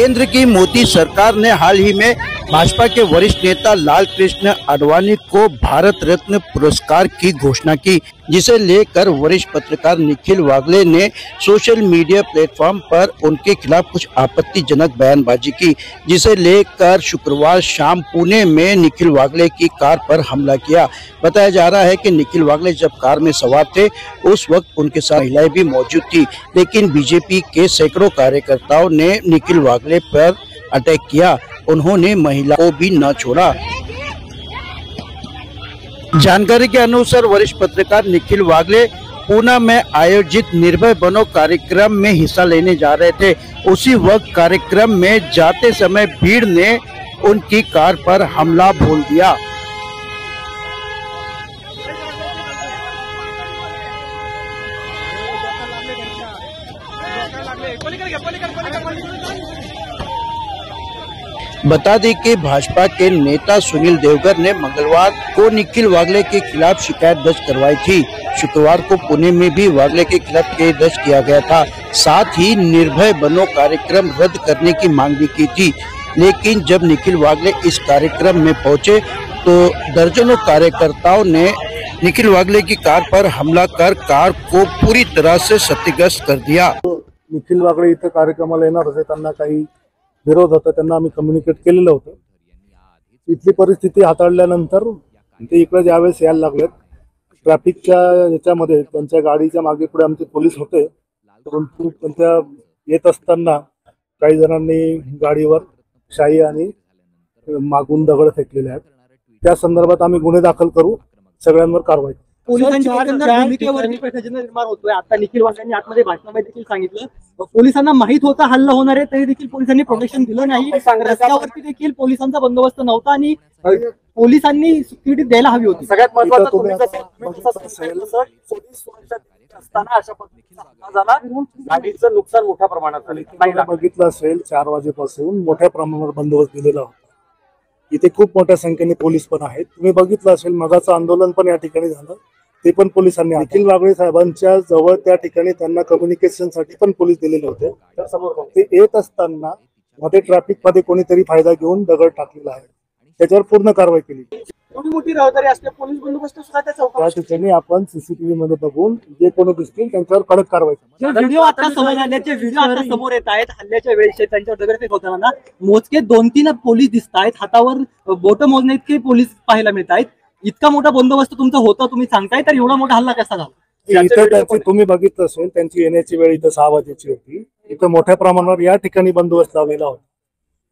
केंद्र की मोदी सरकार ने हाल ही में भाजपा के वरिष्ठ नेता लाल कृष्ण आडवाणी को भारत रत्न पुरस्कार की घोषणा की, जिसे लेकर वरिष्ठ पत्रकार निखिल वागले ने सोशल मीडिया प्लेटफॉर्म पर उनके खिलाफ कुछ आपत्तिजनक बयानबाजी की, जिसे लेकर शुक्रवार शाम पुणे में निखिल वागले की कार पर हमला किया। बताया जा रहा है कि निखिल वागले जब कार में सवार थे उस वक्त उनके साथ महिलाएं भी मौजूद थी, लेकिन बीजेपी के सैकड़ों कार्यकर्ताओं ने निखिल वागले पर अटैक किया। उन्होंने महिला को भी न छोड़ा। जानकारी के अनुसार वरिष्ठ पत्रकार निखिल वागले पूना में आयोजित निर्भय बनो कार्यक्रम में हिस्सा लेने जा रहे थे। उसी वक्त कार्यक्रम में जाते समय भीड़ ने उनकी कार पर हमला बोल दिया। बता दें कि भाजपा के नेता सुनील देवगर ने मंगलवार को निखिल वागले के खिलाफ शिकायत दर्ज करवाई थी। शुक्रवार को पुणे में भी वागले के खिलाफ केस दर्ज किया गया था। साथ ही निर्भय बनो कार्यक्रम रद्द करने की मांग भी की थी, लेकिन जब निखिल वागले इस कार्यक्रम में पहुंचे तो दर्जनों कार्यकर्ताओं ने निखिल वागले की कार पर हमला कर कार को पूरी तरह से क्षतिग्रस्त कर दिया। निखिल वागले इथं कार्यक्रमाला येणार होते, त्यांना काही विरोध होता, त्यांना आम्ही कम्युनिकेट केलेलं होतं। इथली परिस्थिती हाताळल्यानंतर ते इकडे ज्यावेळेस यायला लागलेत ट्रॅफिकच्या याच्यामध्ये त्यांच्या गाडीच्या मागे पुढे आमचे पोलीस होते, परंतु त्यांच्या येत असताना काही जणांनी गाडीवर शाई आणि मागून दगड फेकलेले आहेत। त्या संदर्भात आम्ही गुन्हे दाखल करू, सगळ्यांवर कारवाई। निर्माण होतोय। आता निखिल वागलेंनी आतमध्ये भाषणामध्ये देखील सांगितलं पोलिसांना माहित होता हल्ला होणार आहे, तरी देखील पोलिसांनी प्रोटेक्शन दिलं नाही। रस्त्यावरती देखील पोलिसांचा बंदोबस्त नव्हता आणि पोलिसांनी सिक्युरिटी द्यायला हवी होती। सगळ्यात महत्त्वाचं अशा पद्धतीचा गाडीचं नुकसान मोठ्या प्रमाणात झालं। बघितलं असेल 4 वाजेपासून मोठ्या प्रमाणावर बंदोबस्त दिलेला होता। इथे खूप मोठ्या संख्येने पोलीस पण आहेत। तुम्ही बघितलं असेल मगाचं आंदोलन पण या ठिकाणी झालं, ते पण पोलिसांनी निखिल वागले साहेबांच्या जवळ त्या ठिकाणी त्यांना कम्युनिकेशन साठी पण पोलीस दिलेले होते। ते येत असताना मध्ये ट्रॅफिक मध्ये कोणीतरी फायदा घेऊन दगड टाकलेला आहे, त्याच्यावर पूर्ण कारवाई केली। एवढी मोठी रहदारी असते, पोलीस बंदोबस्त सुद्धा त्या ठिकाणी आपण सीसीटीव्ही मध्ये बघून जे कोणी दिसतील त्यांच्यावर कडक कारवाई करू। व्हिडिओ आता समोर येत आहेत हल्ल्याच्या वेळेस त्यांच्यावर दगडफेक होताना मोजके 2-3 पोलीस दिसत आहेत, हातावर बोट मोजणे इतके पोलीस पाहायला मिळत आहेत। इतका मोठा बंदोबस्त तुमचा होता तुम्ही सांगताय, तर एवढा मोठा हल्ला कसा झाला? इथं त्यांची तुम्ही बघितलं असेल त्यांची येण्याची वेळ इथं 6 वाजेची होती। इथं मोठ्या प्रमाणावर या ठिकाणी बंदोबस्त लावलेला होता,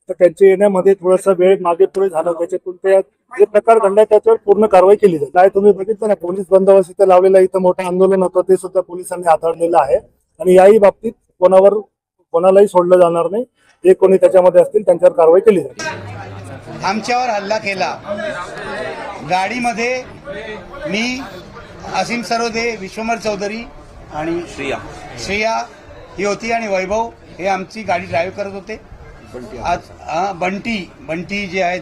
तर त्यांच्या येण्यामध्ये थोडासा वेळ मागे पुढे झाला, त्याच्यातून त्या जे प्रकार घडला त्याच्यावर पूर्ण कारवाई केली जाईल। काय तुम्ही बघितलं ना पोलीस बंदोबस्त इथं लावलेला, इथं मोठं आंदोलन होतं ते सुद्धा पोलिसांनी हाताळलेलं आहे आणि याही बाबतीत कोणालाही सोडलं जाणार नाही। जे कोणी त्याच्यामध्ये असतील त्यांच्यावर कारवाई केली जाईल। आमच्यावर हल्ला केला, गाडीमध्ये मी असीम सरोदे, विश्वमर चौधरी आणि श्रेया ही होती आणि वैभव हे आमची गाडी ड्राईव्ह करत होते। बंटी जे आहेत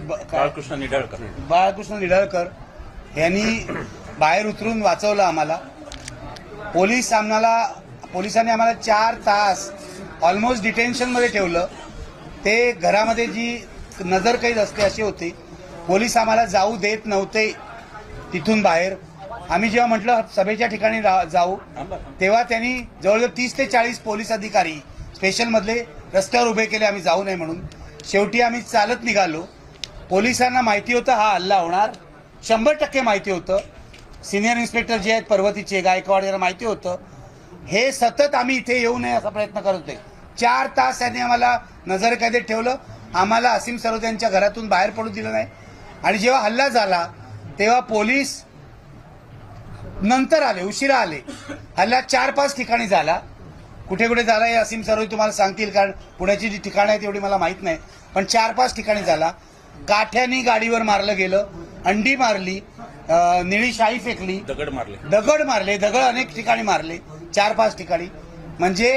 बाळकृष्ण निडळकर यांनी बाहेर उतरून वाचवलं आम्हाला। पोलिसांनी आम्हाला 4 तास ऑलमोस्ट डिटेन्शन मध्ये ठेवलं। ते घरामध्ये जी नजर कैद असते अशी होती। पोलीस आम्हाला जाऊ देत नव्हते तिथून बाहेर। आम्ही जेव्हा म्हटलं सभेच्या ठिकाणी जाऊ तेव्हा त्यांनी जवळजवळ 30 ते 40 पोलीस अधिकारी स्पेशल मधले रस्त्यावर उभे केले आम्ही जाऊ नये म्हणून। शेवटी आम्ही चालत निघालो। पोलिसांना माहिती होतं हा हल्ला होणार, 100% माहिती होतं। सिनियर इन्स्पेक्टर जे आहेत पर्वतीचे गायकवाड यांना माहिती होतं। हे सतत आम्ही इथे येऊ नये असा प्रयत्न करत होते। 4 तास त्यांनी आम्हाला नजरकैदेत ठेवलं। आम्हाला असीम सरोदे यांच्या घरातून बाहेर पडू दिलं नाही आणि जेव्हा हल्ला झाला तेव्हा पोलीस नंतर आले, उशिरा आले। हल्ला 4-5 ठिकाणी झाला। कुठे कुठे झाला हे असीम सरोदे तुम्हाला सांगतील, कारण पुण्याची जी ठिकाणं आहेत एवढी मला माहित नाही, पण 4-5 ठिकाणी झाला। काठ्यानी गाडीवर मारलं गेलं, अंडी मारली, निळी शाई फेकली, दगड मारले, दगड अनेक ठिकाणी मारले, 4-5 ठिकाणी। म्हणजे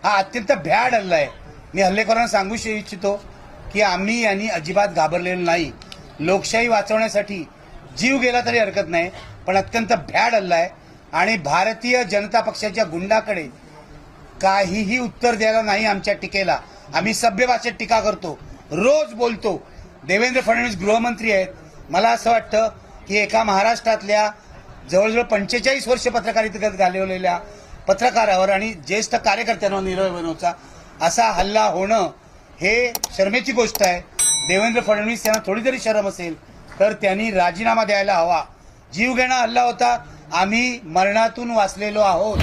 हा अत्यंत भ्याड हल्ला आहे। मी हल्लेखोरांना सांगू इच्छितो की आम्ही यांनी अजिबात घाबरलेलो नाही। लोकशाही वाचवण्यासाठी जीव गेला तरी हरकत नाही, पण अत्यंत भ्याड हल्ला आहे आणि भारतीय जनता पक्षाच्या गुंडाकडे काहीही उत्तर द्यायला नाही आमच्या टीकेला। आम्ही सभ्य भाषेत टीका करतो, रोज बोलतो. देवेंद्र फडणवीस गृहमंत्री आहेत. मला असं वाटतं की एका महाराष्ट्रातल्या जवळजवळ 45 वर्ष पत्रकारितेत घालवलेल्या पत्रकारावर आणि ज्येष्ठ कार्यकर्त्यांवर नीरव बनवचा असा हल्ला होणं हे शर्मेची गोष्ट आहे. देवेंद्र फडणवीस यांना थोडी तरी शरम असेल तर त्यांनी राजीनामा द्यायला हवा. जीवघेणा हल्ला होता. आम्ही मरणातून वाचलेलो आहोत.